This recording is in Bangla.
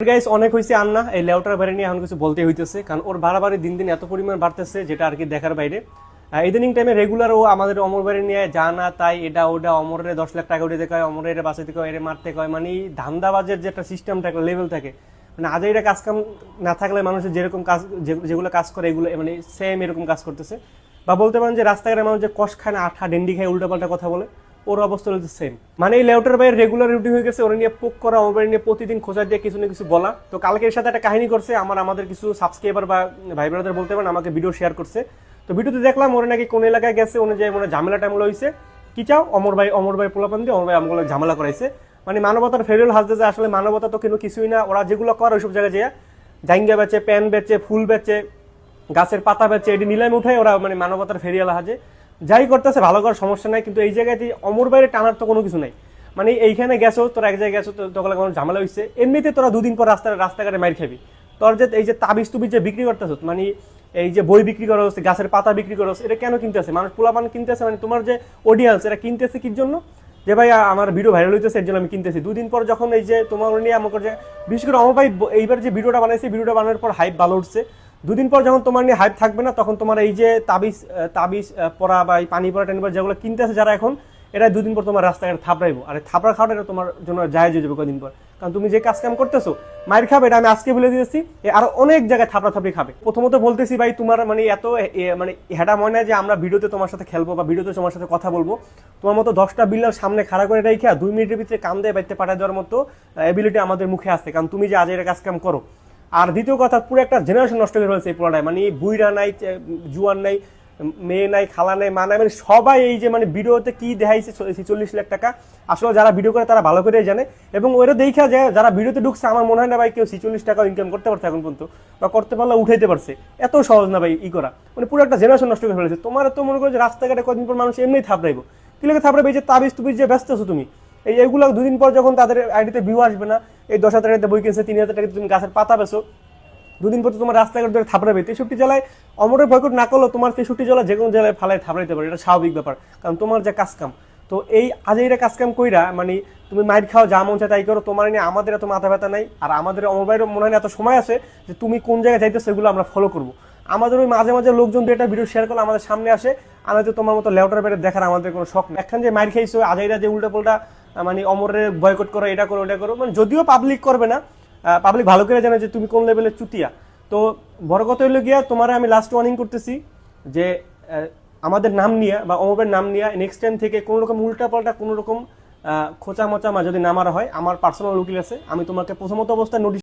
গাইস অনেক হয়েছে আন্না এই লেউটার বাইরে নিয়ে এখন কিছু বলতে হইতেছে, কারণ ওর বাড়াবাড়ি দিন দিন এত পরিমাণ বাড়তেছে যেটা আর কি দেখার বাইরে। ইদানিং টাইমে রেগুলার ও আমাদের অমর বাড়ি নিয়ে যা না তাই এটা ওটা অমরের 10 লাখ টাকা উঠে দেখায়, অমরের বাঁচাতে কয়, এর মারতে কয়, মানে ধান্দাবাজের যে একটা সিস্টেমটা একটা লেভেল থাকে, মানে আজ এটা কাজ কাম না থাকলে মানুষের যেরকম কাজ যেগুলো কাজ করে এগুলো মানে সেম এরকম কাজ করতেছে। বা বলতে পারেন যে রাস্তাঘাটে মানুষ যে কষ খায় না, আঠা ডেন্ডি খায়, উল্টাপাল্টা কথা বলে, ওর অবস্থা হচ্ছে সেম। মানে এই লেউটার ভাইয়ের রেগুলার রুটি হয়ে গেছে ওরা নিয়ে পোক করা, মোবাইল নিয়ে প্রতিদিন খোঁজা দিয়ে কিছু না কিছু বলা। তো কালকে এর সাথে একটা কাহিনী করছে, আমাদের কিছু সাবস্ক্রাইবার বা ভাই ব্রাদার বলতে পারেন আমাকে ভিডিও শেয়ার করছে। তো ভিডিওতে দেখলাম ওরা নাকি কোন এলাকায় গেছে, অনুযায়ী মনে ঝামেলা টামেলা হয়েছে। কি চাও, অমর ভাই পোলাপান দিয়ে অমর ভাই আমগুলো ঝামেলা করাইছে। মানে মানবতার ফেরিয়াল হাসতে যায়, আসলে মানবতা তো কিন্তু কিছুই না। ওরা যেগুলো করে ওইসব জায়গায় যায় জাইঙ্গা বেচে, প্যান বেচে, ফুল বেচে, গাছের পাতা বেচে, এটি নিলামে উঠায় ওরা, মানে মানবতার ফেরিয়াল হাজে যাই করতেছে ভালো করার সমস্যা নাই। কিন্তু এই জায়গায় অমর বাইরে টানার তো কোনো কিছু নাই। মানে এইখানে গেছো তোরা, এক জায়গায় গেছো তখন কোনো ঝামেলা হয়েছে, এমনিতে তোরা দুদিন পর রাস্তাঘাটে মার খাবি। তোর যে এই যে তাবিজ তুবিজ যে বিক্রি করতেছ, মানে এই যে বই বিক্রি করা হচ্ছে, গাছের পাতা বিক্রি করা হচ্ছে, এটা কেন কিনতেছে মানুষ? পোলাপান কিনতেছে, মানে তোমার যে অডিয়েন্স এরা কিনতেছে কি জন্য? যে ভাই আমার ভিডিও ভাইরাল হইতেছে এর জন্য আমি কিনতেছি। দুদিন পর যখন এই যে তোমার নিয়ে আমাকে যে বিশেষ করে অমর ভাই এইবার যে ভিডিওটা বানাইছে, ভিডিওটা বানানোর পর হাইপ ভালো উঠছে। দুদিন পর যখন তোমার নিয়ে হাইপ থাকবে না, তখন তোমার এই যে তাবিজ পরা বা এই পানি পরা টেন পরা যেগুলো কিনতেছে যারা এখন, এরা দুদিন পর তোমার রাস্তাঘাটে থাপড়াইবো। আর থাপড়া খাওয়াটা এটা তোমার জন্য জায়েজ হয়ে যাবে কদিন পর, কারণ তুমি যে কাজ কাম করতেছো মায়ের খাবে, এটা আমি আজকে বলে দিয়েছি। আরো অনেক জায়গায় থাপড়া থাপড়ি খাবে। প্রথমত বলতেছি ভাই, তোমার মানে এত মানে হেডা মনে হয় যে আমরা ভিডিওতে তোমার সাথে খেলবো বা ভিডিওতে তোমার সাথে কথা বলবো। তোমার মতো 10টা বিল্লার সামনে খাড়া করে রেখে 2 মিনিটের ভিতরে কাম দিয়ে বাইতে পাঠায় দেওয়ার মতো এবিলিটি আমাদের মুখে আছে, কারণ তুমি যে আজ এটা কাজ কাম করো। আর দ্বিতীয় কথা, পুরো একটা জেনারেশন নষ্ট করে ফেলছে এই পুরোটাই। মানে বুইরা নাই, জুয়ান নাই, মেয়ে নাই, খালা নাই, মা নাই, মানে সবাই এই যে মানে ভিডিওতে কি দেখাইছে 46 লাখ টাকা। আসলে যারা ভিডিও করে তারা ভালো করে জানে, এবং ওরা দেখা যায় যারা ভিডিওতে ঢুকছে আমার মনে হয় না ভাই কেউ 46 টাকা ইনকাম করতে পারছে এখন পর্যন্ত, বা করতে পারলে উঠাইতে পারছে। এত সহজ না ভাই ই করা, মানে পুরো একটা জেনারেশন নষ্ট করে ফেলেছে। তোমার তো মনে করো যে রাস্তাঘাটে কদিন পর মানুষ এমনি থাপড়াইবো, কি লাগে থাপড়াইবে? যে তাবিজ তুবিজ যে ব্যস্ত আছো তুমি, এইগুলো দুদিন পর যখন তাদের আইডিতে ভিউ আসবে না, এই 10,000 টাকাতে বই কিনছে, 3,000 টাকাতে তুমি গাছের পাতা বেছো, দুদিন পর তোমার রাস্তাঘাট ধরে থাপড়াবে। 63 জেলায় অমরের বয়কট না করলেও তোমার 63 জেলা যে কোনো জেলায় ফালায় থাপড়াইতে পারে, এটা স্বাভাবিক ব্যাপার, কারণ তোমার যে কাজকাম। তো এই আজ এইটা কাজকাম কইরা মানে তুমি মাইর খাও, যা মন চায় তাই করো, তোমার নিয়ে আমাদের এত মাথা ব্যথা নাই। আর আমাদের অমর ভাইয়ের মনে হয় এত সময় আছে যে তুমি কোন জায়গায় যাইতো সেগুলো আমরা ফলো করবো। আমাদের ওই মাঝে মাঝে লোকজন দিয়ে একটা ভিডিও শেয়ার করলে আমাদের সামনে আসে, আমাদের তোমার মতো লেউটার বেড়ে দেখার আমাদের কোনো শখ নেই। এখন যে মাইর খাইছো আজাইরা যে উল্টা পোল্টা মানে অমরের বয়কট করো, এটা করো ওটা করো, মানে যদিও পাবলিক করবে না, পাবলিক ভালো করে জানে যে তুমি কোন লেভেলের চুতিয়া। তো বড় কথা হইলো গিয়া, তোমার আমি লাস্ট ওয়ার্নিং করতেছি যে আমাদের নাম নিয়ে বা অমরের নাম নিয়ে নেক্সট টাইম থেকে কোনো রকম উল্টা পাল্টা কোনো রকম খোঁচা মোচা যদি না মারা হয়, আমার পার্সোনাল উকিল আছে, আমি তোমাকে প্রথমত অবস্থায় নোটিশ